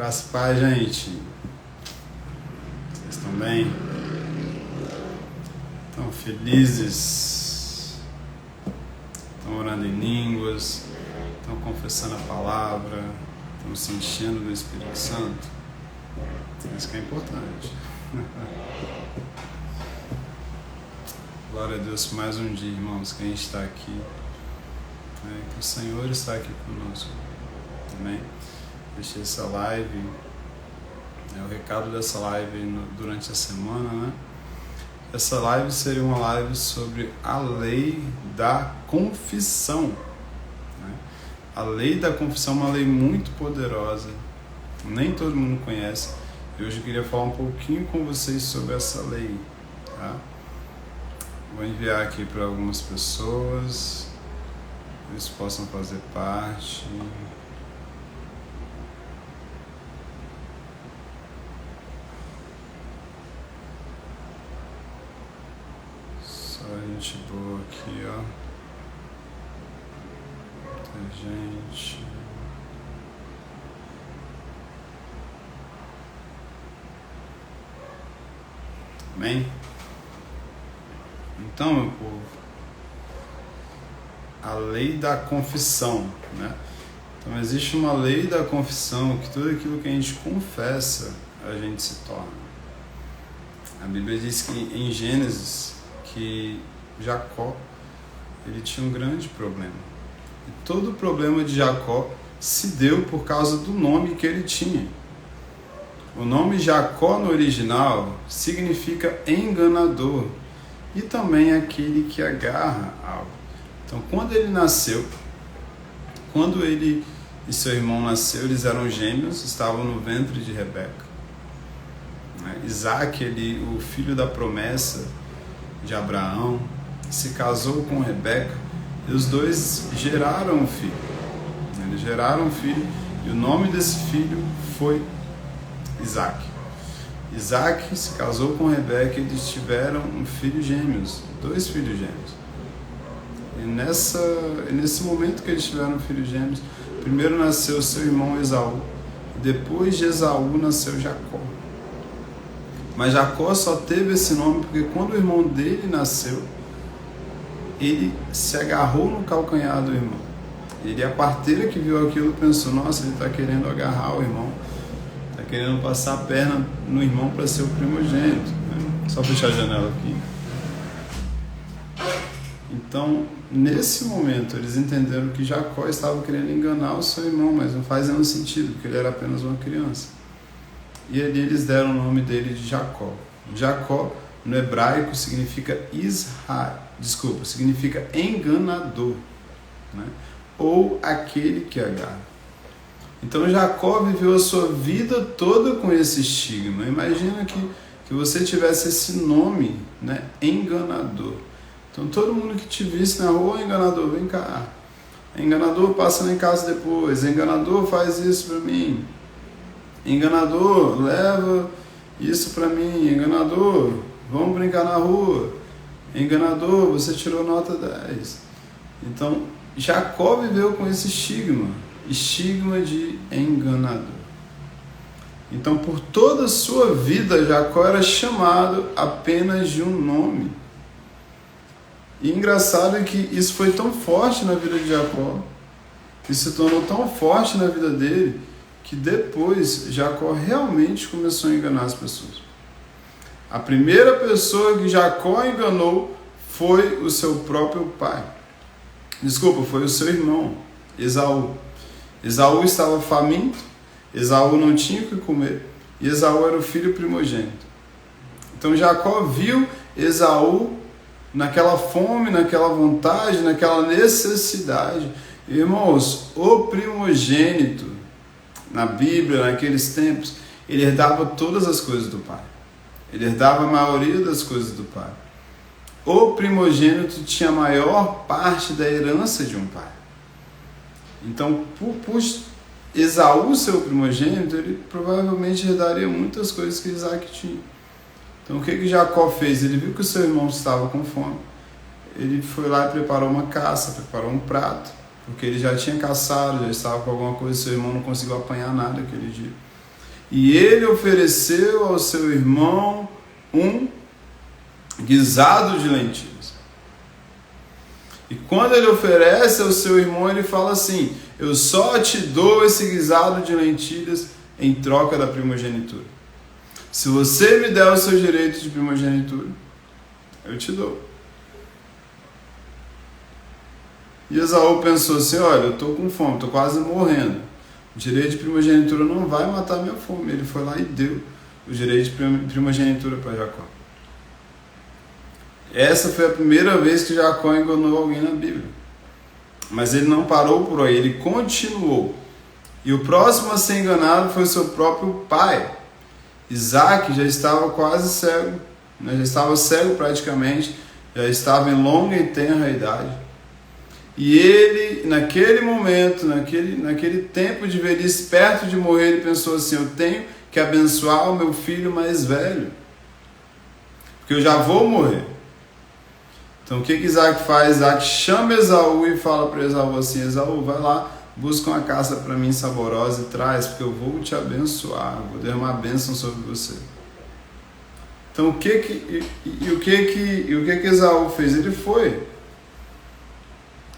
Graça e paz, gente. Vocês estão bem? Estão felizes? Estão orando em línguas? Estão confessando a palavra? Estão se enchendo do Espírito Santo? Isso que é importante. Glória a Deus por mais um dia, irmãos, que a gente está aqui. Que o Senhor está aqui conosco. Amém? Deixei essa live, o recado dessa live durante a semana, né? Essa live seria uma live sobre a lei da confissão, né? A lei da confissão é uma lei muito poderosa, nem todo mundo conhece. E hoje eu queria falar um pouquinho com vocês sobre essa lei, tá? Vou enviar aqui para algumas pessoas, eles possam fazer parte. Só gente boa aqui, ó. Muita gente. Amém? Então, meu povo, a lei da confissão, né? Então existe uma lei da confissão que tudo aquilo que a gente confessa, a gente se torna. A Bíblia diz que em Gênesis que Jacó, ele tinha um grande problema. E todo o problema de Jacó se deu por causa do nome que ele tinha. O nome Jacó no original significa enganador e também aquele que agarra algo. Então, quando ele nasceu, quando ele e seu irmão nasceu, eles eram gêmeos, estavam no ventre de Rebeca. Isaac, o filho da promessa de Abraão, se casou com Rebeca e os dois geraram um filho. Eles geraram um filho e o nome desse filho foi Isaac. Isaac se casou com Rebeca e eles tiveram um filho gêmeos, 2 filhos gêmeos. E nesse momento que eles tiveram filhos gêmeos, primeiro nasceu seu irmão Esaú, depois de Esaú nasceu Jacó. Mas Jacó só teve esse nome porque quando o irmão dele nasceu, ele se agarrou no calcanhar do irmão. A parteira que viu aquilo pensou, nossa, ele está querendo agarrar o irmão, está querendo passar a perna no irmão para ser o primogênito. Só fechar a janela aqui. Então, nesse momento, eles entenderam que Jacó estava querendo enganar o seu irmão, mas não faz nenhum sentido, porque ele era apenas uma criança. E ali eles deram o nome dele de Jacó. Jacó, no hebraico, significa significa enganador, né? Ou aquele que agarra. Então Jacó viveu a sua vida toda com esse estigma. Imagina que você tivesse esse nome, né? Enganador. Então todo mundo que te visse na rua, enganador, vem cá. Enganador, passa lá em casa depois. Enganador, faz isso para mim. Enganador, leva isso para mim. Enganador, vamos brincar na rua. Enganador, você tirou nota 10. Então, Jacó viveu com esse estigma de enganador. Então, por toda a sua vida, Jacó era chamado apenas de um nome. E engraçado é que isso foi tão forte na vida de Jacó, isso se tornou tão forte na vida dele, que depois Jacó realmente começou a enganar as pessoas. A primeira pessoa que Jacó enganou foi o seu próprio pai. Foi o seu irmão, Esaú. Esaú estava faminto, Esaú não tinha o que comer, e Esaú era o filho primogênito. Então Jacó viu Esaú naquela fome, naquela vontade, naquela necessidade. Irmãos, o primogênito, na Bíblia, naqueles tempos, ele herdava todas as coisas do pai. Ele herdava a maioria das coisas do pai. O primogênito tinha a maior parte da herança de um pai. Então, por Esaú ser o primogênito, ele provavelmente herdaria muitas coisas que Isaac tinha. Então, o que Jacó fez? Ele viu que o seu irmão estava com fome. Ele foi lá e preparou uma caça, preparou um prato, porque ele já tinha caçado, já estava com alguma coisa, seu irmão não conseguiu apanhar nada aquele dia. E ele ofereceu ao seu irmão um guisado de lentilhas. E quando ele oferece ao seu irmão, ele fala assim: eu só te dou esse guisado de lentilhas em troca da primogenitura. Se você me der os seus direitos de primogenitura, eu te dou. E Esaú pensou assim: olha, eu estou com fome, estou quase morrendo. O direito de primogenitura não vai matar minha fome. Ele foi lá e deu o direito de primogenitura para Jacó. Essa foi a primeira vez que Jacó enganou alguém na Bíblia. Mas ele não parou por aí, ele continuou. E o próximo a ser enganado foi seu próprio pai. Isaac já estava quase cego, né? Já estava cego praticamente, já estava em longa e tenra idade. E ele, naquele momento, naquele tempo de velhice, perto de morrer, ele pensou assim: eu tenho que abençoar o meu filho mais velho, porque eu já vou morrer. Então o que Isaac faz? Isaac chama Esaú e fala para Esaú assim: Esaú, vai lá, busca uma caça para mim saborosa e traz, porque eu vou te abençoar, vou derramar bênção sobre você. Então o que Esaú fez?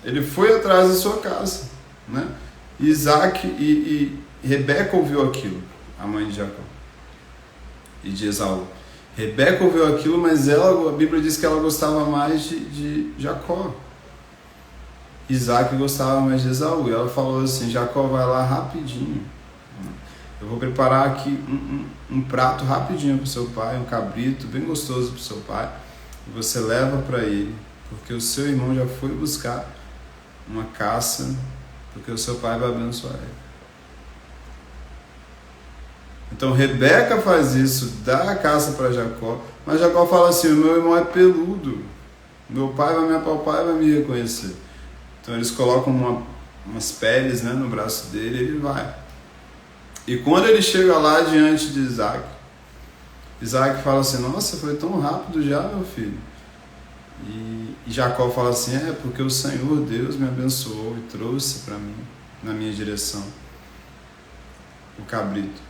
Ele foi atrás da sua casa, né? Isaac e Rebeca ouviu aquilo, a mãe de Jacó e de Esaú. Rebeca ouviu aquilo, mas a Bíblia diz que ela gostava mais de Jacó. Isaac gostava mais de Esaú. E ela falou assim: Jacó, vai lá rapidinho. Eu vou preparar aqui um prato rapidinho para o seu pai, um cabrito bem gostoso para o seu pai. E você leva para ele, porque o seu irmão já foi buscar uma caça, porque o seu pai vai abençoar ele. Então Rebeca faz isso, dá a caça para Jacó, mas Jacó fala assim: o meu irmão é peludo, meu pai vai me apalpar e vai me reconhecer. Então eles colocam umas peles, né, no braço dele e ele vai. E quando ele chega lá diante de Isaac, Isaac fala assim: nossa, foi tão rápido já, meu filho. E Jacó fala assim: é porque o Senhor Deus me abençoou e trouxe para mim, na minha direção, o cabrito.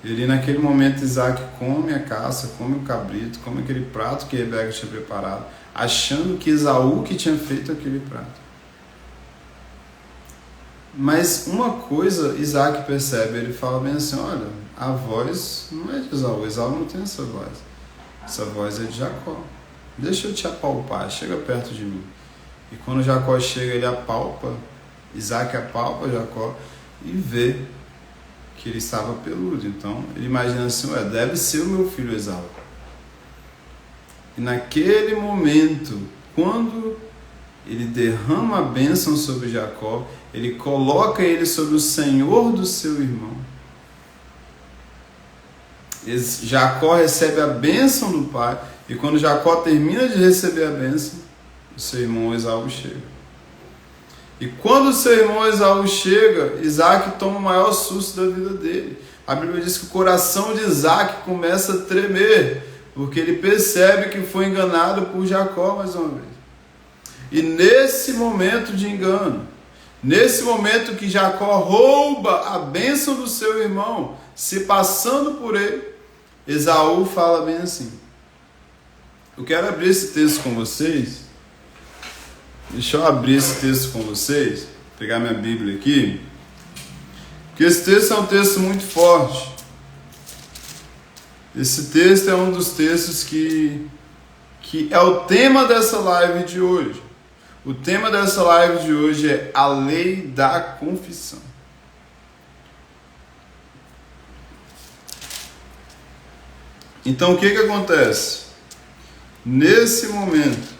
E ali naquele momento Isaac come a caça, come o cabrito, come aquele prato que Rebeca tinha preparado, achando que Esaú que tinha feito aquele prato. Mas uma coisa Isaac percebe, ele fala bem assim: olha, a voz não é de Esaú não tem essa voz é de Jacó. Deixa eu te apalpar, chega perto de mim. E quando Jacó chega, ele apalpa, Isaac apalpa Jacó e vê que ele estava peludo. Então ele imagina assim: deve ser o meu filho Esaú. E naquele momento, quando ele derrama a bênção sobre Jacó, ele coloca ele sobre o senhor do seu irmão. Jacó recebe a bênção do pai, e quando Jacó termina de receber a bênção, o seu irmão Esaú chega. E quando o seu irmão Esaú chega, Isaac toma o maior susto da vida dele. A Bíblia diz que o coração de Isaac começa a tremer, porque ele percebe que foi enganado por Jacó mais uma vez. E nesse momento de engano, nesse momento que Jacó rouba a bênção do seu irmão, se passando por ele, Esaú fala bem assim. Eu quero abrir esse texto com vocês. Deixa eu abrir esse texto com vocês, pegar minha Bíblia aqui, porque esse texto é um texto muito forte. Esse texto é um dos textos que é o tema dessa live de hoje. O tema dessa live de hoje é a lei da confissão. Então o que acontece? Nesse momento,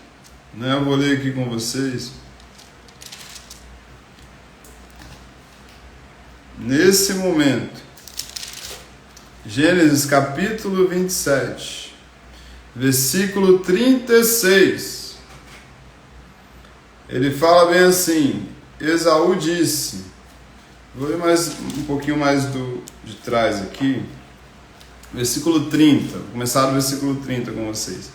né, eu vou ler aqui com vocês. Nesse momento, Gênesis capítulo 27, versículo 36, ele fala bem assim: Esaú disse, vou ler mais um pouquinho mais de trás aqui, versículo 30, vou começar do versículo 30 com vocês.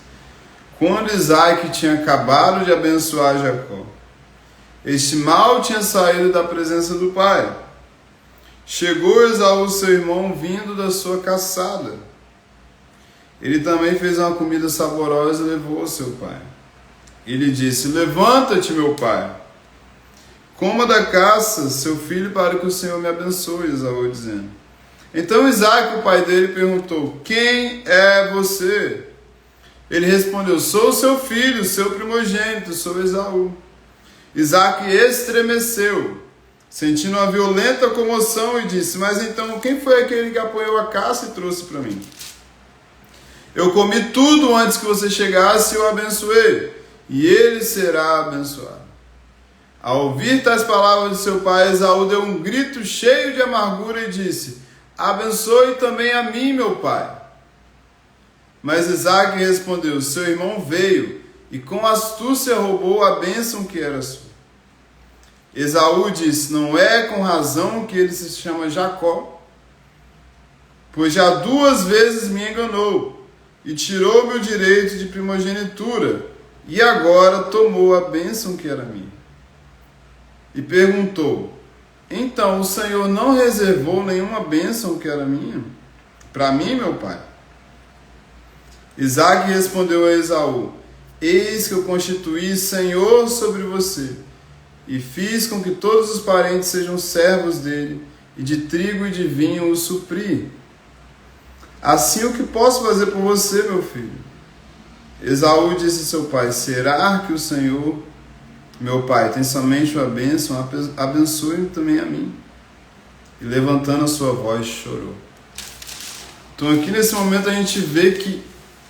Quando Isaac tinha acabado de abençoar Jacó, este mal tinha saído da presença do pai, Chegou Esaú, seu irmão, vindo da sua caçada. Ele também fez uma comida saborosa e levou ao seu pai. Ele disse: levanta-te, meu pai, coma da caça, seu filho, para que o Senhor me abençoe. Esaú dizendo. Então Isaque, o pai dele, perguntou: quem é você? Ele respondeu: sou seu filho, seu primogênito, sou Esaú. Isaque estremeceu, sentindo uma violenta comoção, e disse: mas então, quem foi aquele que apoiou a caça e trouxe para mim? Eu comi tudo antes que você chegasse e o abençoei, e ele será abençoado. Ao ouvir tais palavras de seu pai, Esaú deu um grito cheio de amargura e disse: abençoe também a mim, meu pai. Mas Isaque respondeu: seu irmão veio e com astúcia roubou a bênção que era sua. Esaú disse: não é com razão que ele se chama Jacó, pois já 2 vezes me enganou e tirou meu direito de primogenitura, e agora tomou a bênção que era minha. E perguntou: então o Senhor não reservou nenhuma bênção que era minha? Para mim, meu pai? Isaque respondeu a Esaú: eis que eu constituí Senhor sobre você, e fiz com que todos os parentes sejam servos dele, e de trigo e de vinho o supri. Assim o que posso fazer por você, meu filho? Esaú disse a seu pai: será que o Senhor, meu pai, tem somente uma bênção? Abençoe também a mim. E levantando a sua voz, chorou. Então aqui nesse momento a gente vê que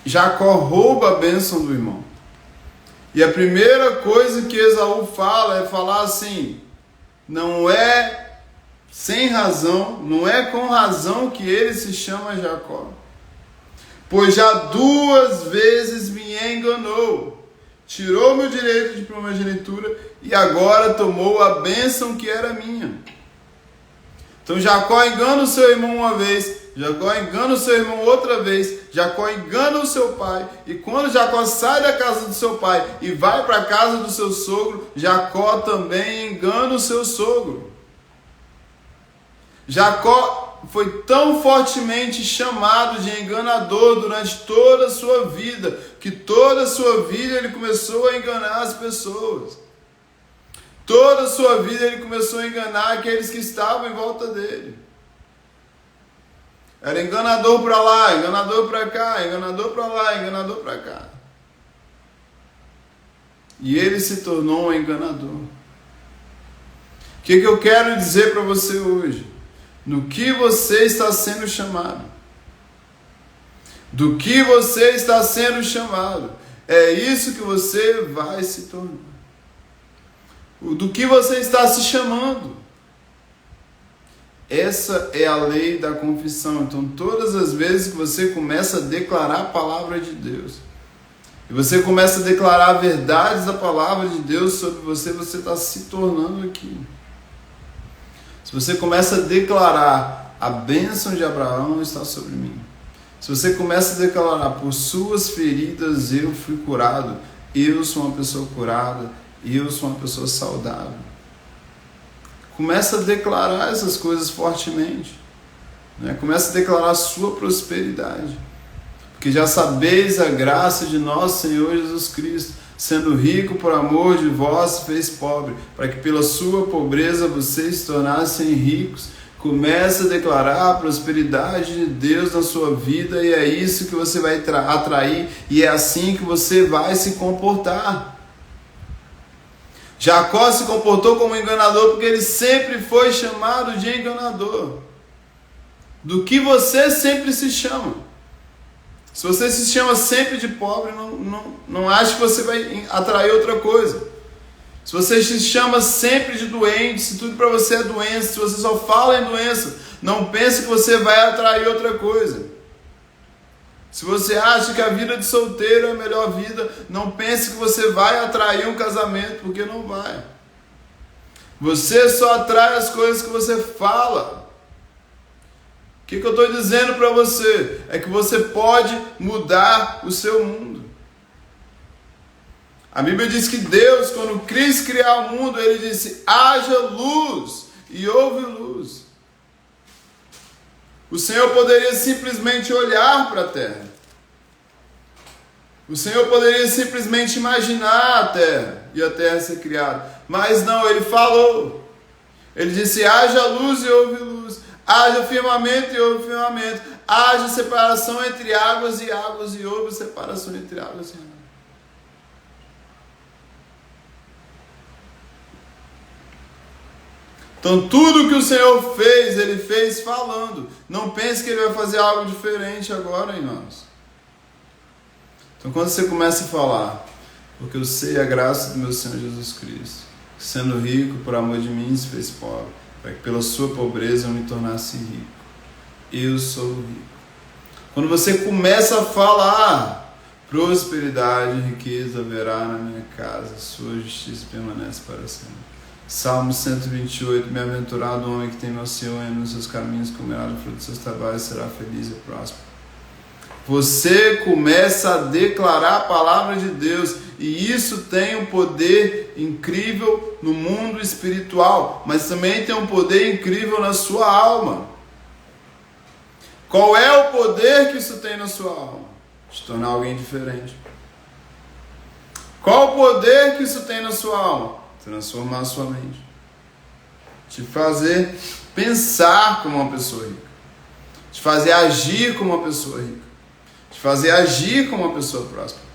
Jacó rouba a bênção do irmão. E a primeira coisa que Esaú fala é falar assim: não é sem razão, não é com razão que ele se chama Jacó, pois já 2 vezes me enganou, tirou meu direito de primogenitura e agora tomou a bênção que era minha. Então Jacó engana o seu irmão uma vez, Jacó engana o seu irmão outra vez, Jacó engana o seu pai, e quando Jacó sai da casa do seu pai e vai para a casa do seu sogro, Jacó também engana o seu sogro. Jacó foi tão fortemente chamado de enganador durante toda a sua vida, que toda a sua vida ele começou a enganar as pessoas. Toda a sua vida ele começou a enganar aqueles que estavam em volta dele. Era enganador para lá, enganador para cá, enganador para lá, enganador para cá. E ele se tornou um enganador. O que eu quero dizer para você hoje? No que você está sendo chamado? Do que você está sendo chamado? É isso que você vai se tornar. Do que você está se chamando? Essa é a lei da confissão. Então, todas as vezes que você começa a declarar a palavra de Deus, e você começa a declarar verdades da palavra de Deus sobre você, você está se tornando aquilo. Se você começa a declarar: a bênção de Abraão está sobre mim. Se você começa a declarar: por suas feridas eu fui curado, eu sou uma pessoa curada, eu sou uma pessoa saudável. Começa a declarar essas coisas fortemente, né? Começa a declarar a sua prosperidade. Porque já sabeis a graça de nosso Senhor Jesus Cristo, sendo rico por amor de vós, se fez pobre, para que pela sua pobreza vocês se tornassem ricos. Comece a declarar a prosperidade de Deus na sua vida, e é isso que você vai atrair, e é assim que você vai se comportar. Jacó se comportou como enganador porque ele sempre foi chamado de enganador. Do que você sempre se chama? Se você se chama sempre de pobre, não ache que você vai atrair outra coisa. Se você se chama sempre de doente, se tudo para você é doença, se você só fala em doença, não pense que você vai atrair outra coisa. Se você acha que a vida de solteiro é a melhor vida, não pense que você vai atrair um casamento, porque não vai. Você só atrai as coisas que você fala. O que eu estou dizendo para você? É que você pode mudar o seu mundo. A Bíblia diz que Deus, quando quis criar o mundo, Ele disse: haja luz, e houve luz. O Senhor poderia simplesmente olhar para a terra. O Senhor poderia simplesmente imaginar a terra e a terra ser criada. Mas não, Ele falou. Ele disse, haja luz e houve luz. Haja firmamento e houve firmamento. Haja separação entre águas e houve separação entre águas e águas. Então tudo que o Senhor fez, Ele fez falando. Não pense que Ele vai fazer algo diferente agora, irmãos. Então quando você começa a falar, porque eu sei a graça do meu Senhor Jesus Cristo, que sendo rico, por amor de mim, se fez pobre, para que pela sua pobreza eu me tornasse rico. Eu sou rico. Quando você começa a falar, prosperidade e riqueza haverá na minha casa, sua justiça permanece para sempre. Salmo 128, bem-aventurado o homem que tem ao Senhor e nos seus caminhos, comerá do fruto dos seus trabalhos, será feliz e próspero. Você começa a declarar a palavra de Deus, e isso tem um poder incrível no mundo espiritual, mas também tem um poder incrível na sua alma. Qual é o poder que isso tem na sua alma? Te tornar alguém diferente. Qual o poder que isso tem na sua alma? Transformar a sua mente. Te fazer pensar como uma pessoa rica. Te fazer agir como uma pessoa rica. Te fazer agir como uma pessoa próspera.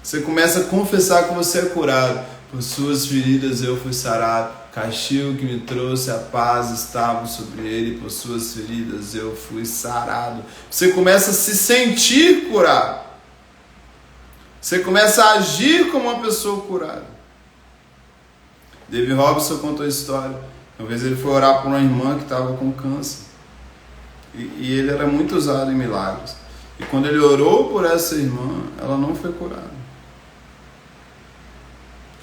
Você começa a confessar que você é curado. Por suas feridas eu fui sarado. Castigo que me trouxe a paz estava sobre ele. Por suas feridas eu fui sarado. Você começa a se sentir curado. Você começa a agir como uma pessoa curada. David Robson contou a história. Uma vez ele foi orar por uma irmã que estava com câncer. E ele era muito usado em milagres. E quando ele orou por essa irmã, ela não foi curada.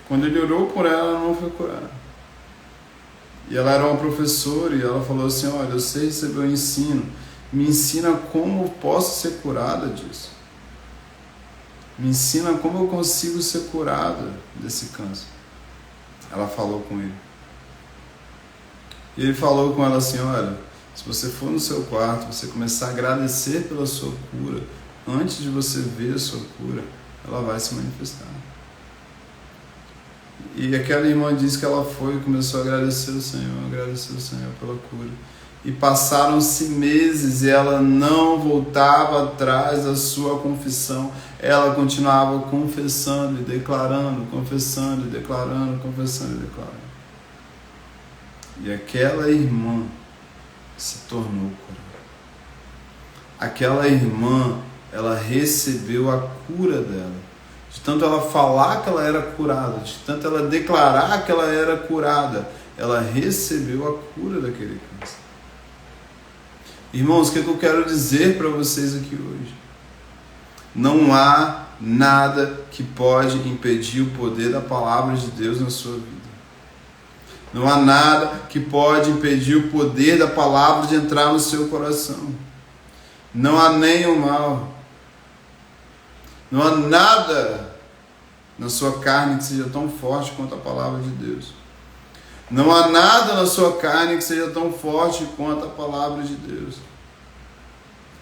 Quando ele orou por ela, ela não foi curada. E ela era uma professora e ela falou assim, olha, eu sei receber o ensino. Me ensina como eu posso ser curada disso. Me ensina como eu consigo ser curada desse câncer. Ela falou com ele. E ele falou com ela assim, olha, se você for no seu quarto, você começar a agradecer pela sua cura, antes de você ver a sua cura, ela vai se manifestar. E aquela irmã disse que ela foi e começou a agradecer o Senhor pela cura. E passaram-se meses e ela não voltava atrás da sua confissão. Ela continuava confessando e declarando, confessando e declarando, confessando e declarando. E aquela irmã se tornou curada. Aquela irmã, ela recebeu a cura dela. De tanto ela falar que ela era curada, de tanto ela declarar que ela era curada, ela recebeu a cura daquele câncer. Irmãos, o que eu quero dizer para vocês aqui hoje? Não há nada que pode impedir o poder da palavra de Deus na sua vida. Não há nada que pode impedir o poder da palavra de entrar no seu coração. Não há nem o mal. Não há nada na sua carne que seja tão forte quanto a palavra de Deus. Não há nada na sua carne que seja tão forte quanto a palavra de Deus.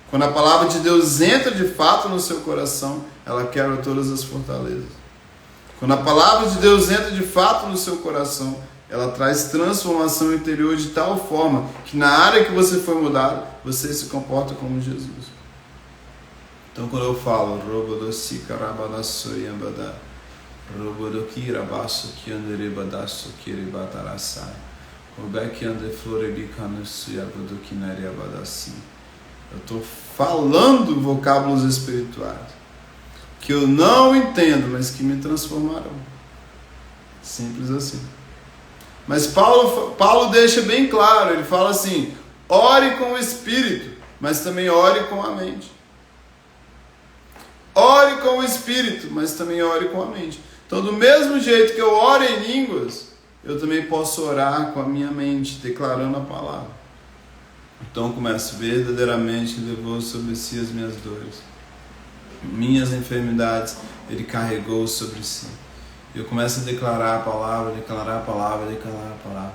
Quando a palavra de Deus entra de fato no seu coração, ela quebra todas as fortalezas. Quando a palavra de Deus entra de fato no seu coração, ela traz transformação interior de tal forma que na área que você foi mudado, você se comporta como Jesus. Então quando eu falo eu estou falando vocábulos espirituais que eu não entendo, mas que me transformarão. Simples assim. Mas Paulo deixa bem claro, ele fala assim, ore com o Espírito, mas também ore com a mente. Ore com o Espírito, mas também ore com a mente. Então, do mesmo jeito que eu oro em línguas, eu também posso orar com a minha mente, declarando a palavra. Então, eu começo verdadeiramente, levou sobre si as minhas dores. Minhas enfermidades, Ele carregou sobre si. Eu começo a declarar a palavra, declarar a palavra, declarar a palavra.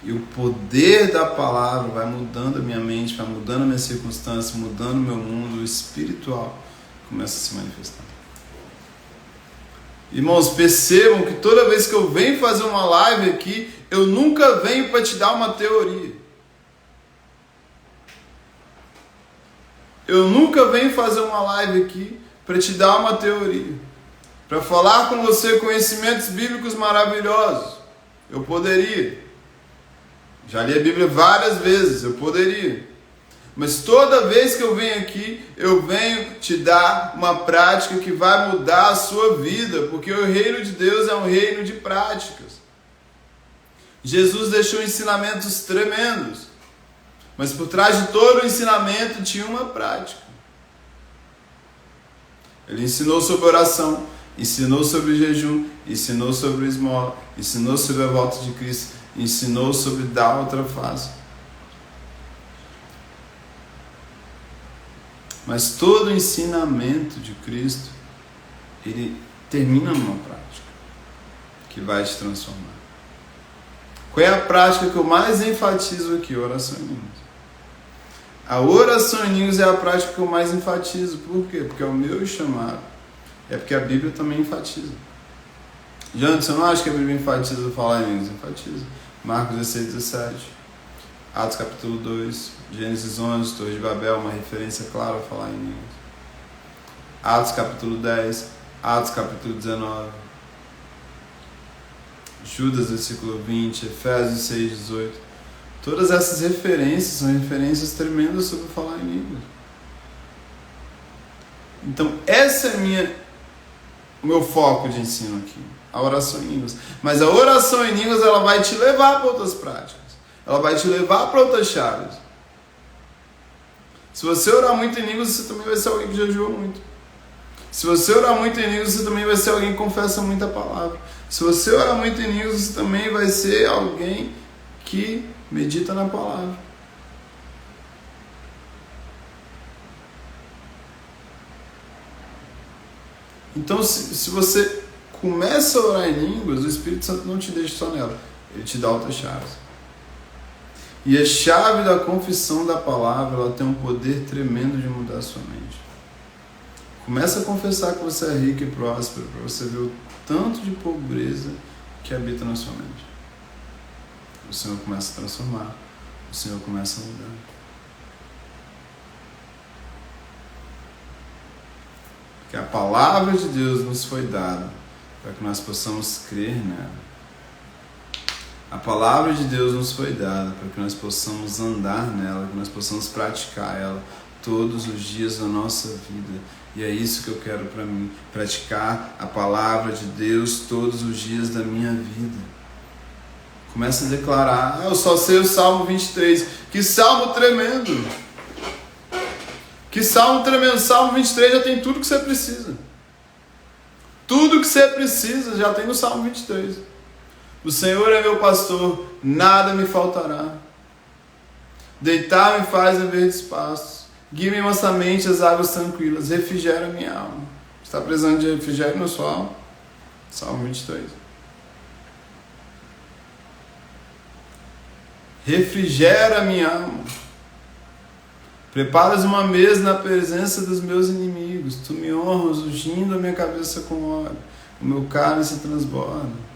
E o poder da palavra vai mudando a minha mente, vai mudando a minha circunstância, mudando o meu mundo, o espiritual começa a se manifestar. Irmãos, percebam que toda vez que eu venho fazer uma live aqui, eu nunca venho para te dar uma teoria. Eu nunca venho fazer uma live aqui para te dar uma teoria, para falar com você conhecimentos bíblicos maravilhosos. Eu poderia. Já li a Bíblia várias vezes, eu poderia. Mas toda vez que eu venho aqui, eu venho te dar uma prática que vai mudar a sua vida, porque o reino de Deus é um reino de práticas. Jesus deixou ensinamentos tremendos, mas por trás de todo o ensinamento tinha uma prática. Ele ensinou sobre oração, ensinou sobre jejum, ensinou sobre esmola, ensinou sobre a volta de Cristo, ensinou sobre dar outra face. Mas todo o ensinamento de Cristo, ele termina numa prática que vai te transformar. Qual é a prática que eu mais enfatizo aqui? Oração em línguas. A oração em línguas é a prática que eu mais enfatizo. Por quê? Porque é o meu chamado. É porque a Bíblia também enfatiza. Janto, você não acha que a Bíblia enfatiza falar em línguas? Enfatiza. Marcos 16, 17. Atos capítulo 2. Gênesis 11, Torre de Babel, uma referência clara a falar em línguas. Atos capítulo 10. Atos capítulo 19. Judas, versículo 20. Efésios 6, 18. Todas essas referências são referências tremendas sobre falar em línguas. Então, essa é o meu foco de ensino aqui. A oração em línguas. Mas a oração em línguas, ela vai te levar para outras práticas. Ela vai te levar para outras chaves. Se você orar muito em línguas, você também vai ser alguém que jejua muito. Se você orar muito em línguas, você também vai ser alguém que confessa muita palavra. Se você orar muito em línguas, você também vai ser alguém que medita na palavra. Então, se você começa a orar em línguas, o Espírito Santo não te deixa só nela. Ele te dá outras chaves. E a chave da confissão da palavra, ela tem um poder tremendo de mudar a sua mente. Começa a confessar que você é rico e próspero, para você ver o tanto de pobreza que habita na sua mente. O Senhor começa a transformar. O Senhor começa a mudar. Porque a palavra de Deus nos foi dada para que nós possamos crer nela. A palavra de Deus nos foi dada para que nós possamos andar nela, que nós possamos praticar ela todos os dias da nossa vida. E é isso que eu quero para mim, praticar a palavra de Deus todos os dias da minha vida. Começa a declarar, eu só sei o Salmo 23. Que salmo tremendo! Que salmo tremendo! Salmo 23 já tem tudo que você precisa. Tudo que você precisa já tem no Salmo 23. O Senhor é meu pastor, nada me faltará. Deitar-me faz a verdes pastos. Guia-me mansamente às águas tranquilas. Refrigera minha alma. Está precisando de refrigério na sua alma? Salmo 23. Refrigera minha alma. Preparas uma mesa na presença dos meus inimigos. Tu me honras, ungindo a minha cabeça com óleo. O meu cálice transborda.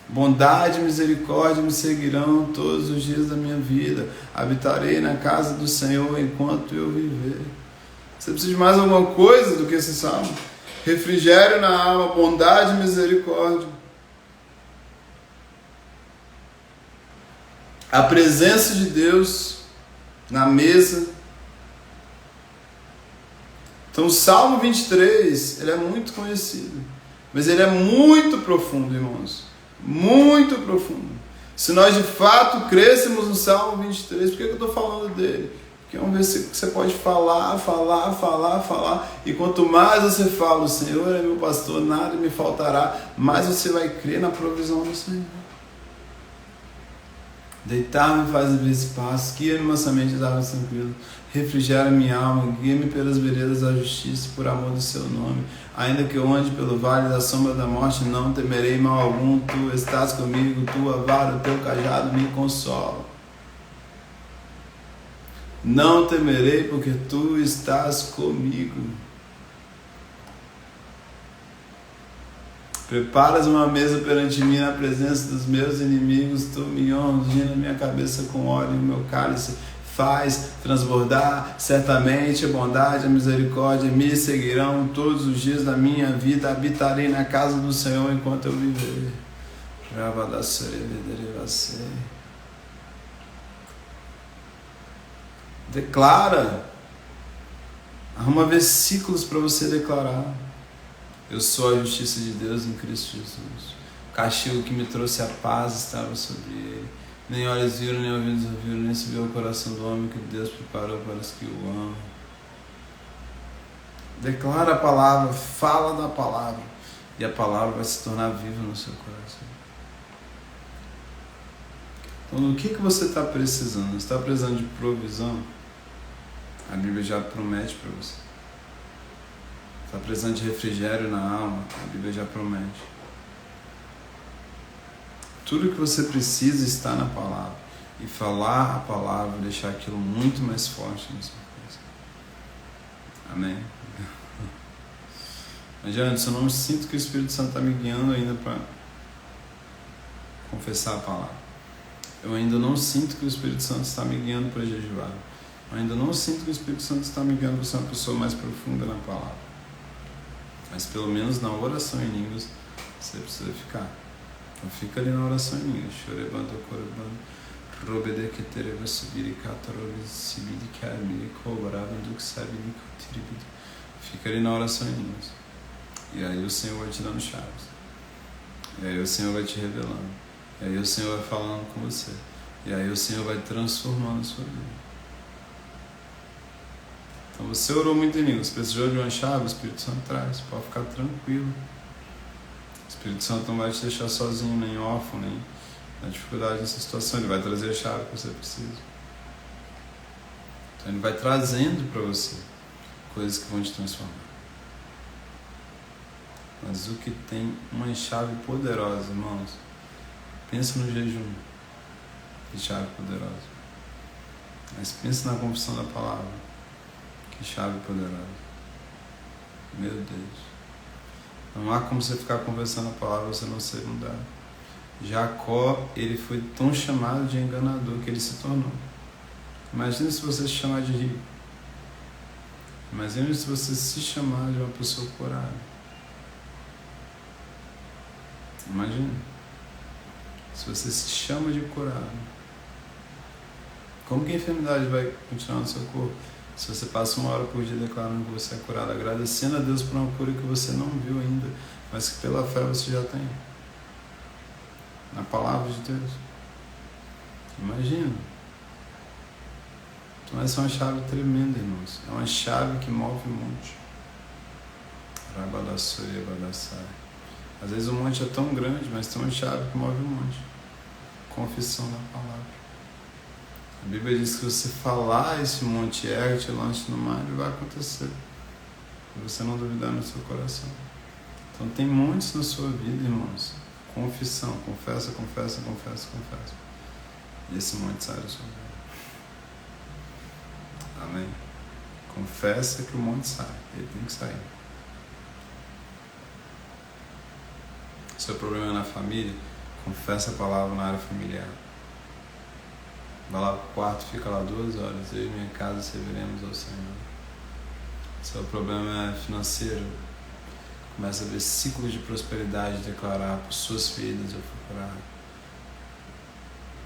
Bondade e misericórdia me seguirão todos os dias da minha vida. Habitarei na casa do Senhor enquanto eu viver. Você precisa de mais alguma coisa do que esse salmo? Refrigério na alma, bondade e misericórdia. A presença de Deus na mesa. Então o Salmo 23, ele é muito conhecido. Mas ele é muito profundo, irmãos. Muito profundo. Se nós de fato crescemos no Salmo 23, por que eu estou falando dele? Porque é um versículo que você pode falar, e quanto mais você fala, o Senhor é meu pastor, nada me faltará, mais você vai crer na provisão do Senhor. Deitar-me faz abrir espaço, guia-me mansamente as águas tranquilas, refrigera minha alma, guia-me pelas veredas da justiça, por amor do seu nome. Ainda que eu ande pelo vale da sombra da morte, não temerei mal algum, tu estás comigo, tua vara, o teu cajado me consola. Não temerei, porque tu estás comigo. Preparas uma mesa perante mim na presença dos meus inimigos, tu me unges na minha cabeça com óleo e o meu cálice faz transbordar. Certamente a bondade e a misericórdia me seguirão todos os dias da minha vida, habitarei na casa do Senhor enquanto eu viver. Declara, arruma versículos para você declarar. Eu sou a justiça de Deus em Cristo Jesus. O castigo que me trouxe a paz estava sobre ele. Nem olhos viram, nem ouvidos ouviram, nem subiu ao coração do homem que Deus preparou para os que o amam. Declara a palavra, fala da palavra, e a palavra vai se tornar viva no seu coração. Então, o que você está precisando? Você está precisando de provisão? A Bíblia já promete para você. Está precisando de refrigério na alma? A Bíblia já promete. Tudo que você precisa está na palavra. E falar a palavra, deixar aquilo muito mais forte na sua vida. Amém? Mas, Anderson, eu não sinto que o Espírito Santo está me guiando ainda para confessar a palavra. Eu ainda não sinto que o Espírito Santo está me guiando para jejuar. Eu ainda não sinto que o Espírito Santo está me guiando para ser uma pessoa mais profunda na palavra. Mas pelo menos na oração em línguas você precisa ficar. Então fica ali na oração em línguas. Fica ali na oração em línguas. E aí o Senhor vai te dando chaves. E aí o Senhor vai te revelando. E aí o Senhor vai falando com você. E aí o Senhor vai transformando a sua vida. Então você orou muito em línguas, precisou de uma chave, o Espírito Santo traz, pode ficar tranquilo. O Espírito Santo não vai te deixar sozinho, nem órfão, nem na dificuldade dessa situação, ele vai trazer a chave que você precisa. Então ele vai trazendo para você coisas que vão te transformar. Mas o que tem uma chave poderosa, irmãos, pensa no jejum, que chave poderosa. Mas pensa na confissão da palavra. Que chave poderosa. Meu Deus. Não há como você ficar conversando a palavra e você não ser mudado. Jacó, ele foi tão chamado de enganador que ele se tornou. Imagina se você se chamar de rico. Imagina se você se chamar de uma pessoa curada. Imagina. Se você se chama de curado. Como que a enfermidade vai continuar no seu corpo? Se você passa 1 hora por dia declarando que você é curado, agradecendo a Deus por uma cura que você não viu ainda, mas que pela fé você já tem. Na palavra de Deus. Imagina. Então essa é uma chave tremenda, irmãos. É uma chave que move o monte. Às vezes o monte é tão grande, mas tem uma chave que move o monte. Confissão da palavra. A Bíblia diz que se você falar esse monte ergue-te, lance no mar, ele vai acontecer. Se você não duvidar no seu coração. Então tem montes na sua vida, irmãos. Confissão, confessa. E esse monte sai da sua vida. Amém? Confessa que o monte sai. Ele tem que sair. Seu problema é na família, confessa a palavra na área familiar. Vai lá pro quarto, fica lá 2 horas, eu e minha casa serviremos ao Senhor. Seu problema é financeiro, começa a ver ciclos de prosperidade, declarar por suas feridas eu fui curado.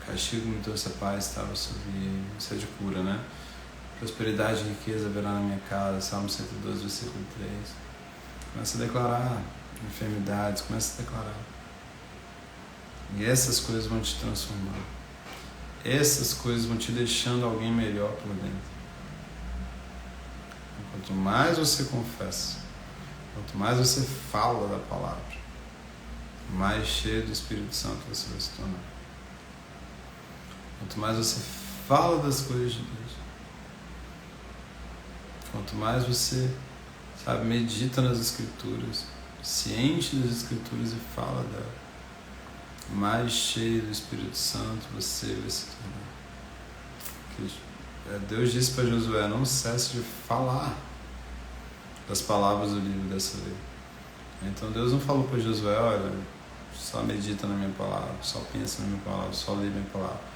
Castigo me trouxe a paz, estava sobre ele. Isso é de cura, né? Prosperidade e riqueza haverá na minha casa, Salmo 112, versículo 3. Começa a declarar enfermidades, começa a declarar. E essas coisas vão te transformar. Essas coisas vão te deixando alguém melhor por dentro. Quanto mais você confessa, quanto mais você fala da palavra, mais cheio do Espírito Santo você vai se tornar. Quanto mais você fala das coisas de Deus, quanto mais você, medita nas Escrituras, se enche das Escrituras e fala dela, mais cheio do Espírito Santo você vai se tornar. Deus disse para Josué: não cesse de falar das palavras do livro dessa lei. Então Deus não falou para Josué: olha, só medita na minha palavra, só pensa na minha palavra, só lê minha palavra.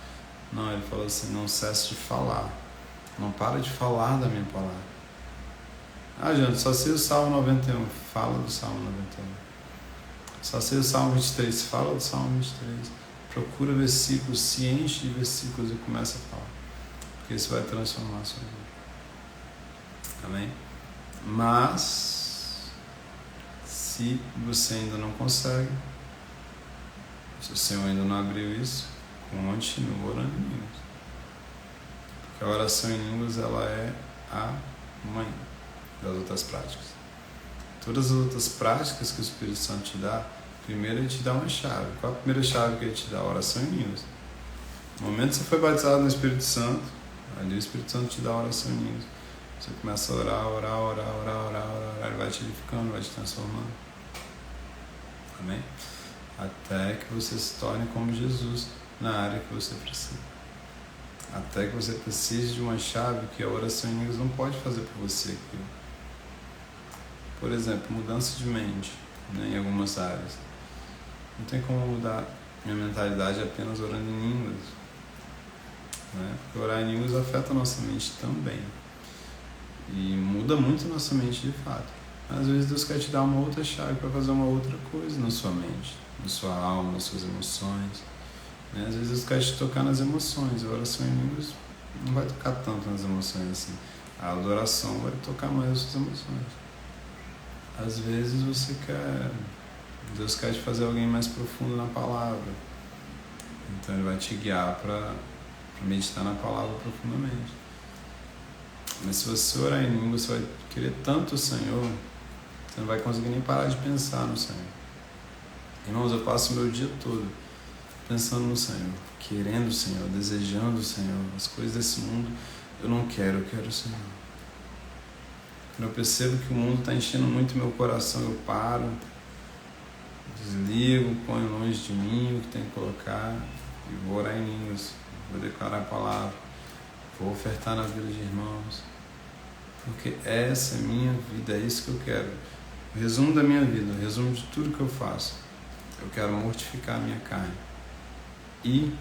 Não, ele falou assim: não cesse de falar, não para de falar da minha palavra. Gente, só sei o Salmo 91, fala do Salmo 91. Só sei o Salmo 23, fala do Salmo 23. Procura versículos, se enche de versículos e começa a falar, porque isso vai transformar a sua vida. Amém? Mas, se você ainda não consegue, se o Senhor ainda não abriu isso, continue orando em línguas. Porque a oração em línguas, ela é a mãe das outras práticas. Todas as outras práticas que o Espírito Santo te dá, primeiro ele te dá uma chave. Qual a primeira chave que ele te dá? A oração em línguas. No momento que você foi batizado no Espírito Santo, ali o Espírito Santo te dá a oração em línguas. Você começa a orar, ele vai te edificando, vai te transformando. Amém? Até que você se torne como Jesus na área que você precisa. Até que você precise de uma chave que a oração em línguas não pode fazer por você. Por exemplo, mudança de mente, em algumas áreas. Não tem como mudar minha mentalidade apenas orando em línguas. Porque orar em línguas afeta a nossa mente também. E muda muito a nossa mente de fato. Às vezes Deus quer te dar uma outra chave para fazer uma outra coisa na sua mente, na sua alma, nas suas emoções. Às vezes Deus quer te tocar nas emoções. A oração em línguas não vai tocar tanto nas emoções assim. A adoração vai tocar mais as suas emoções. Às vezes Deus quer te fazer alguém mais profundo na palavra. Então Ele vai te guiar para meditar na palavra profundamente. Mas se você orar em língua, você vai querer tanto o Senhor, você não vai conseguir nem parar de pensar no Senhor. Irmãos, eu passo o meu dia todo pensando no Senhor, querendo o Senhor, desejando o Senhor. As coisas desse mundo eu não quero, eu quero o Senhor. Quando eu percebo que o mundo está enchendo muito meu coração, eu paro, desligo, ponho longe de mim o que tem que colocar e vou orar em línguas, vou declarar a palavra, vou ofertar na vida de irmãos, porque essa é a minha vida, é isso que eu quero. O resumo da minha vida, o resumo de tudo que eu faço, eu quero mortificar a minha carne e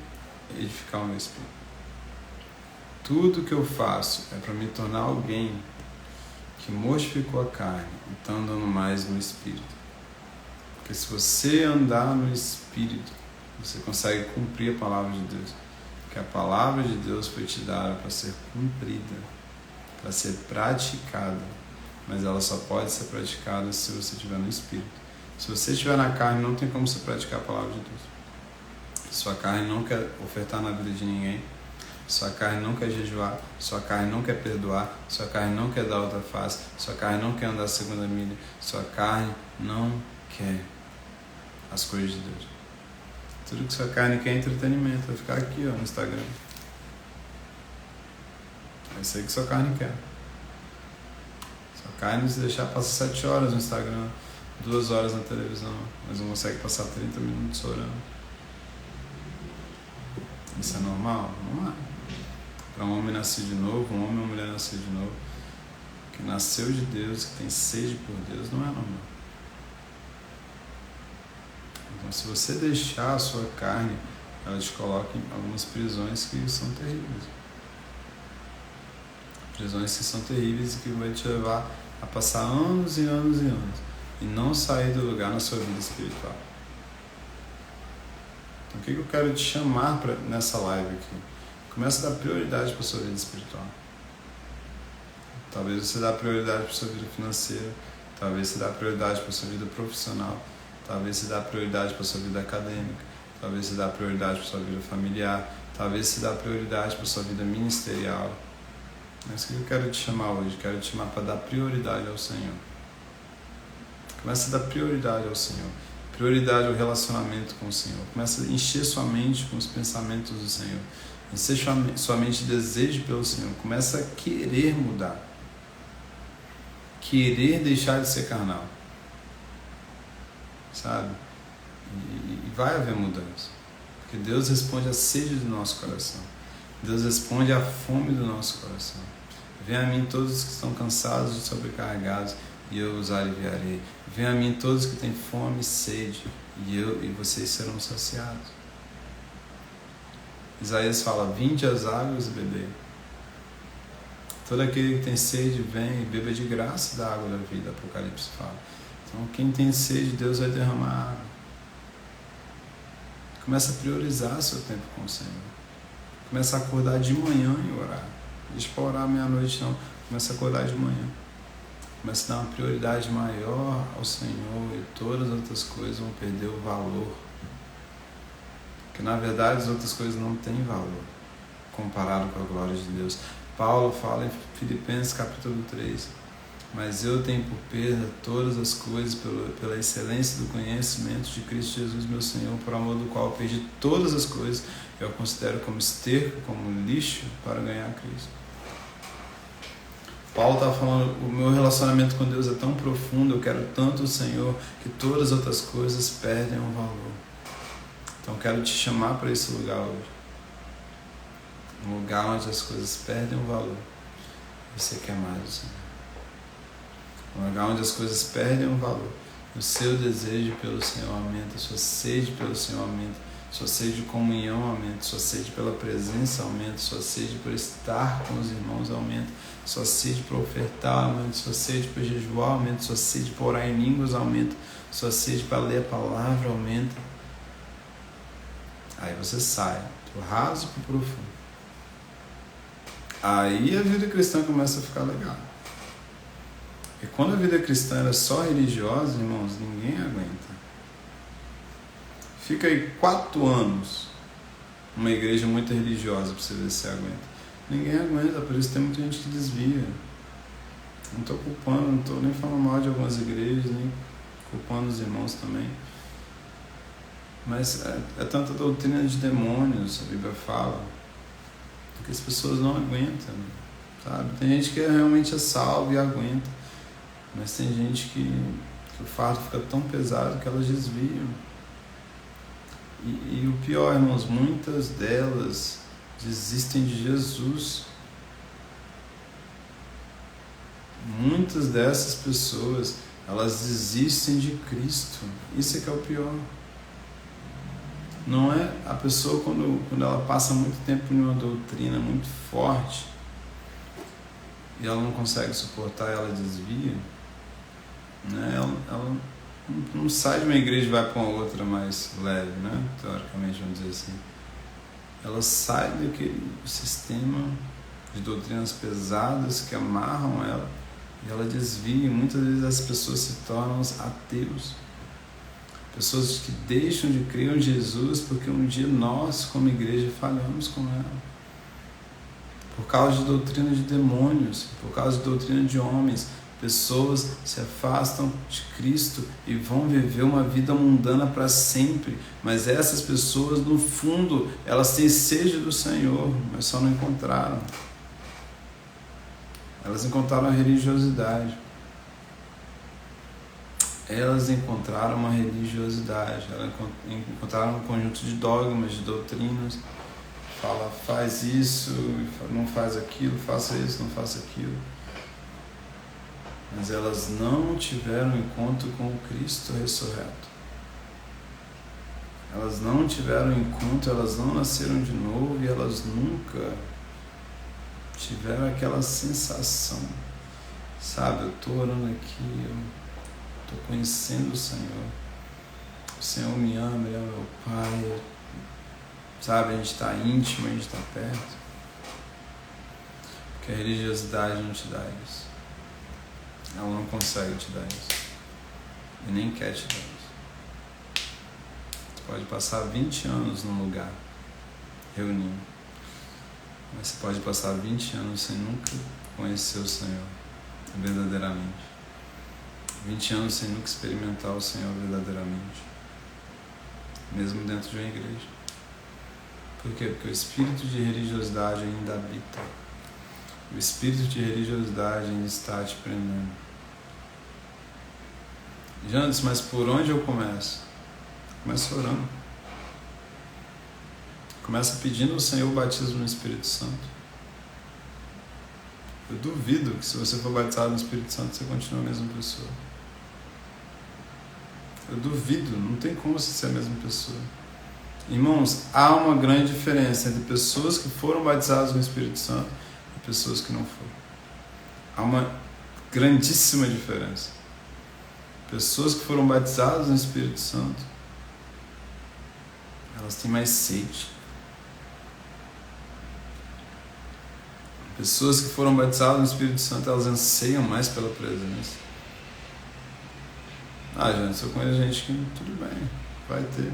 edificar o meu espírito. Tudo que eu faço é para me tornar alguém que mortificou a carne e está andando mais no Espírito. Porque se você andar no Espírito, você consegue cumprir a palavra de Deus. Porque a palavra de Deus foi te dada para ser cumprida, para ser praticada. Mas ela só pode ser praticada se você estiver no Espírito. Se você estiver na carne, não tem como você praticar a palavra de Deus. Sua carne não quer ofertar na vida de ninguém. Sua carne não quer jejuar, sua carne não quer perdoar, sua carne não quer dar outra face, sua carne não quer andar a segunda milha, sua carne não quer as coisas de Deus. Tudo que sua carne quer é entretenimento, vai ficar aqui no Instagram. É isso aí que sua carne quer. Sua carne se deixar passar 7 horas no Instagram, 2 horas na televisão, mas não consegue passar 30 minutos orando. Isso é normal? Não é. Para um homem nascer de novo, um homem ou uma mulher nascer de novo, que nasceu de Deus, que tem sede por Deus, não é normal. Então, se você deixar a sua carne, ela te coloca em algumas prisões que são terríveis. Prisões que são terríveis e que vai te levar a passar anos e anos e anos e não sair do lugar na sua vida espiritual. Então, o que eu quero te chamar nessa live aqui? Começa a dar prioridade para a sua vida espiritual. Talvez você dê prioridade para a sua vida financeira, talvez você dê prioridade para a sua vida profissional, talvez você dê prioridade para a sua vida acadêmica, talvez você dê prioridade para a sua vida familiar, talvez você dê prioridade para a sua vida ministerial. É isso que eu quero te chamar hoje, quero te chamar para dar prioridade ao Senhor. Começa a dar prioridade ao Senhor, prioridade ao relacionamento com o Senhor. Começa a encher sua mente com os pensamentos do Senhor. Vencer somente desejo pelo Senhor. Começa a querer mudar. Querer deixar de ser carnal. Sabe? E vai haver mudança. Porque Deus responde à sede do nosso coração. Deus responde à fome do nosso coração. Venha a mim todos os que estão cansados e sobrecarregados, e eu os aliviarei. Venha a mim todos que têm fome e sede, e vocês serão saciados. Isaías fala: vinde às águas e bebei. Todo aquele que tem sede, vem e beba de graça da água da vida, Apocalipse fala. Então, quem tem sede, Deus vai derramar água. Começa a priorizar seu tempo com o Senhor. Começa a acordar de manhã e orar. Deixa para orar meia-noite, não. Começa a acordar de manhã. Começa a dar uma prioridade maior ao Senhor, e todas as outras coisas vão perder o valor. Porque, na verdade, as outras coisas não têm valor comparado com a glória de Deus. Paulo fala em Filipenses capítulo 3: mas eu tenho por perda todas as coisas pela excelência do conhecimento de Cristo Jesus, meu Senhor, por amor do qual eu perdi todas as coisas, eu considero como esterco, como lixo, para ganhar Cristo. Paulo está falando: o meu relacionamento com Deus é tão profundo, eu quero tanto o Senhor, que todas as outras coisas perdem o valor. Então eu quero te chamar para esse lugar hoje. Um lugar onde as coisas perdem o valor. Você quer mais o Senhor. Um lugar onde as coisas perdem o valor. O seu desejo pelo Senhor aumenta, a sua sede pelo Senhor aumenta, a sua sede de comunhão aumenta, a sua sede pela presença aumenta, a sua sede por estar com os irmãos aumenta, a sua sede por ofertar aumenta, a sua sede por jejuar aumenta, a sua sede por orar em línguas aumenta, a sua sede para ler a palavra aumenta. Aí você sai do raso para o profundo. Aí a vida cristã começa a ficar legal. E quando a vida cristã era só religiosa, irmãos, ninguém aguenta. Fica aí 4 anos numa igreja muito religiosa para você ver se você aguenta. Ninguém aguenta, por isso tem muita gente que desvia. Não estou culpando, não estou nem falando mal de algumas igrejas, nem culpando os irmãos também. Mas é tanta doutrina de demônios, a Bíblia fala, que as pessoas não aguentam, sabe? Tem gente que realmente é salva e aguenta, mas tem gente que o fardo fica tão pesado que elas desviam. E o pior, irmãos, muitas delas desistem de Jesus. Muitas dessas pessoas, elas desistem de Cristo. Isso é que é o pior. Não é a pessoa quando ela passa muito tempo em uma doutrina muito forte e ela não consegue suportar, ela desvia, né? Ela não sai de uma igreja e vai para uma outra mais leve, né? Teoricamente, vamos dizer assim. Ela sai daquele sistema de doutrinas pesadas que amarram ela e ela desvia. Muitas vezes as pessoas se tornam ateus. Pessoas que deixam de crer em Jesus porque um dia nós, como igreja, falhamos com ela. Por causa de doutrina de demônios, por causa de doutrina de homens, pessoas se afastam de Cristo e vão viver uma vida mundana para sempre. Mas essas pessoas, no fundo, elas têm sede do Senhor, mas só não encontraram. Elas encontraram a religiosidade. Elas encontraram uma religiosidade, elas encontraram um conjunto de dogmas, de doutrinas. Fala, faz isso, não faz aquilo, faça isso, não faça aquilo. Mas elas não tiveram encontro com o Cristo ressurreto. Elas não tiveram encontro, elas não nasceram de novo e elas nunca tiveram aquela sensação. Sabe, eu estou orando aqui, estou conhecendo o Senhor. O Senhor me ama, Ele é meu Pai. Sabe, a gente está íntimo, a gente está perto. Porque a religiosidade não te dá isso. Ela não consegue te dar isso. E nem quer te dar isso. Você pode passar 20 anos num lugar reunindo. Mas você pode passar 20 anos sem nunca conhecer o Senhor verdadeiramente. 20 anos sem nunca experimentar o Senhor verdadeiramente. Mesmo dentro de uma igreja. Por quê? Porque o espírito de religiosidade ainda habita. O espírito de religiosidade ainda está te prendendo. Jantes, mas por onde eu começo? Começa orando. Começa pedindo ao Senhor o batismo no Espírito Santo. Eu duvido que se você for batizado no Espírito Santo, você continue a mesma pessoa. Eu duvido, não tem como você ser a mesma pessoa. Irmãos, há uma grande diferença entre pessoas que foram batizadas no Espírito Santo e pessoas que não foram. Há uma grandíssima diferença. Pessoas que foram batizadas no Espírito Santo, elas têm mais sede. Pessoas que foram batizadas no Espírito Santo, elas anseiam mais pela presença. Gente, eu conheço gente que tudo bem, vai ter.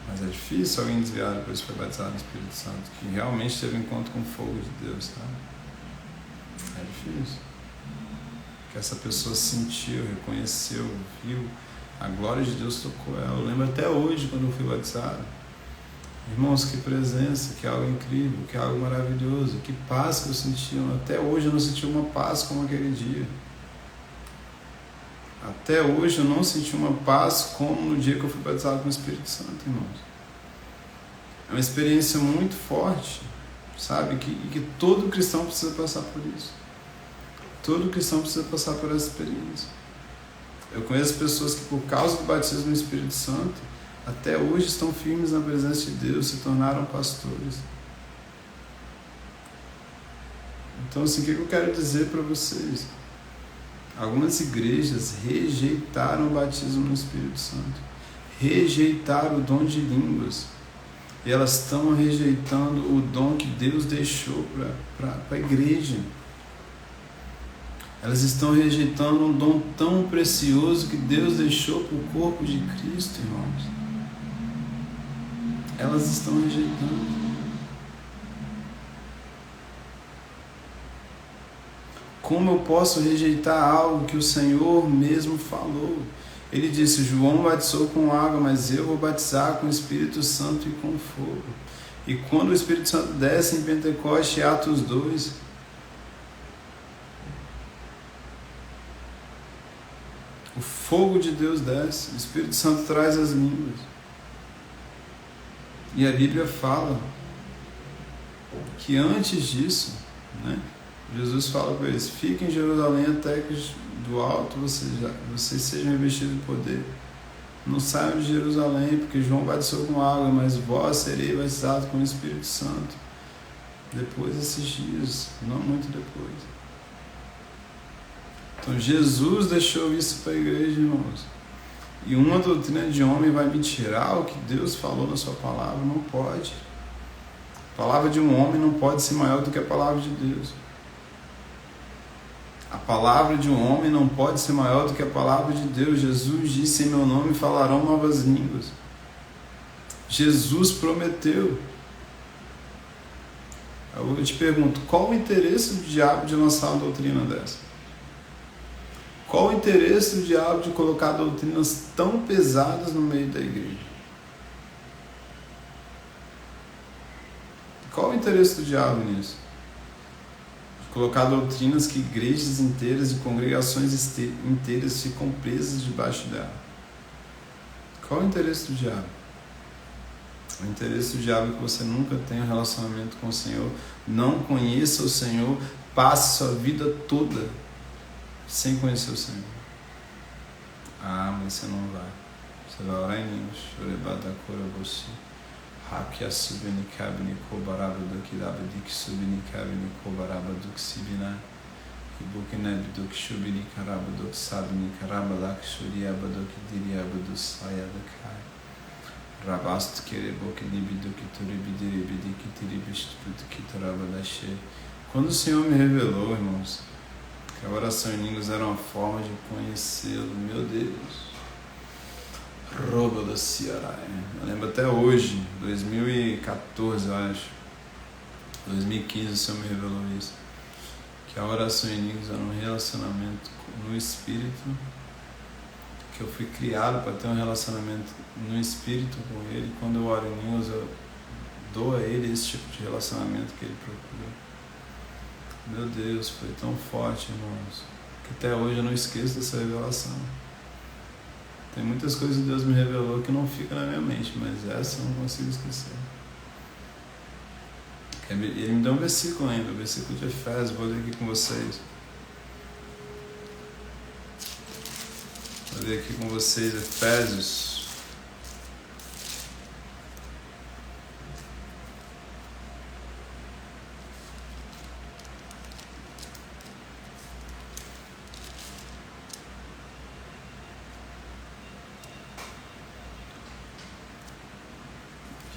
Mas é difícil alguém desviar depois que foi batizado no Espírito Santo, que realmente teve encontro com o fogo de Deus, tá? É difícil. Que essa pessoa sentiu, reconheceu, viu, a glória de Deus tocou ela. Eu lembro até hoje quando eu fui batizado. Irmãos, que presença, que algo incrível, que algo maravilhoso, que paz que eu senti. Até hoje eu não senti uma paz como aquele dia. Até hoje eu não senti uma paz como no dia que eu fui batizado com o Espírito Santo, irmãos. É uma experiência muito forte, sabe? Que todo cristão precisa passar por isso. Todo cristão precisa passar por essa experiência. Eu conheço pessoas que, por causa do batismo no Espírito Santo, até hoje estão firmes na presença de Deus, se tornaram pastores. Então, assim, o que eu quero dizer para vocês? Algumas igrejas rejeitaram o batismo no Espírito Santo, rejeitaram o dom de línguas, e elas estão rejeitando o dom que Deus deixou para a igreja. Elas estão rejeitando um dom tão precioso que Deus deixou para o corpo de Cristo, irmãos. Elas estão rejeitando. Como eu posso rejeitar algo que o Senhor mesmo falou? Ele disse, João batizou com água, mas eu vou batizar com o Espírito Santo e com fogo. E quando o Espírito Santo desce em Pentecoste, Atos 2, o fogo de Deus desce, o Espírito Santo traz as línguas. E a Bíblia fala que antes disso, Jesus fala para eles, fiquem em Jerusalém até que do alto vocês sejam revestidos de poder. Não saiam de Jerusalém, porque João batizou com água, mas vós sereis batizados com o Espírito Santo. Depois desses dias, não muito depois. Então Jesus deixou isso para a igreja, irmãos. E uma doutrina de homem vai me tirar o que Deus falou na sua palavra? Não pode. A palavra de um homem não pode ser maior do que a palavra de Deus. A palavra de um homem não pode ser maior do que a palavra de Deus. Jesus disse, em meu nome falarão novas línguas. Jesus prometeu. Eu te pergunto, qual o interesse do diabo de lançar uma doutrina dessa? Qual o interesse do diabo de colocar doutrinas tão pesadas no meio da igreja? Qual o interesse do diabo nisso? De colocar doutrinas que igrejas inteiras e congregações inteiras ficam presas debaixo dela. Qual o interesse do diabo? O interesse do diabo é que você nunca tenha um relacionamento com o Senhor, não conheça o Senhor, passe sua vida toda sem conhecer o Senhor. Mas você não vai. Você vai orar em línguas. Chorebadacora você. Hakia subini cabini kobaraba do kidabadik subini cabini kobaraba do ksibina. Ibukinab do kshubini karaba do sabini karaba dak shuriaba do kidiriaba do sayadakai. Rabasto querebo que libido que turibidiribidik que tiribistudo que toraba da che. Quando o Senhor me revelou, irmãos, que a oração em línguas era uma forma de conhecê-lo, meu Deus. Rouba do Ceará. Eu lembro até hoje, 2014, eu acho. 2015 o Senhor me revelou isso. Que a oração em línguas era um relacionamento no Espírito. Que eu fui criado para ter um relacionamento no Espírito com Ele. Quando eu oro em línguas, esse tipo de relacionamento que ele procura. Meu Deus, foi tão forte, irmãos, que até hoje eu não esqueço dessa revelação. Tem muitas coisas que Deus me revelou que não ficam na minha mente, mas essa eu não consigo esquecer. Ele me deu um versículo ainda, o versículo de Efésios, vou ler aqui com vocês. Vou ler aqui com vocês Efésios.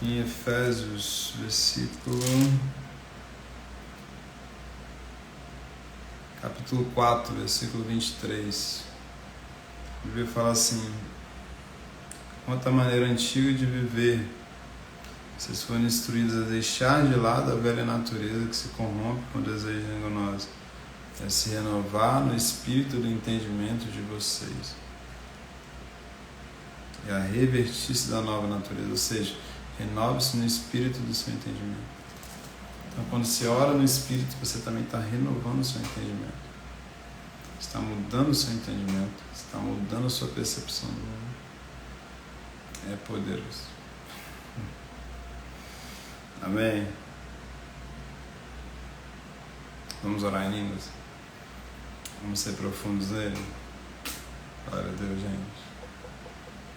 Em Efésios, capítulo 4, versículo 23. A Bíblia fala assim: quanto à maneira antiga de viver, vocês foram instruídos a deixar de lado a velha natureza que se corrompe com desejos enganosos, a se renovar no espírito do entendimento de vocês e a revestir-se da nova natureza, ou seja, renove-se no espírito do seu entendimento. Então, quando você ora no espírito, você também está renovando o seu entendimento. Você está mudando o seu entendimento. Você está mudando a sua percepção do mundo. É poderoso. Amém? Vamos orar em línguas? Vamos ser profundos nele? Glória a Deus, gente.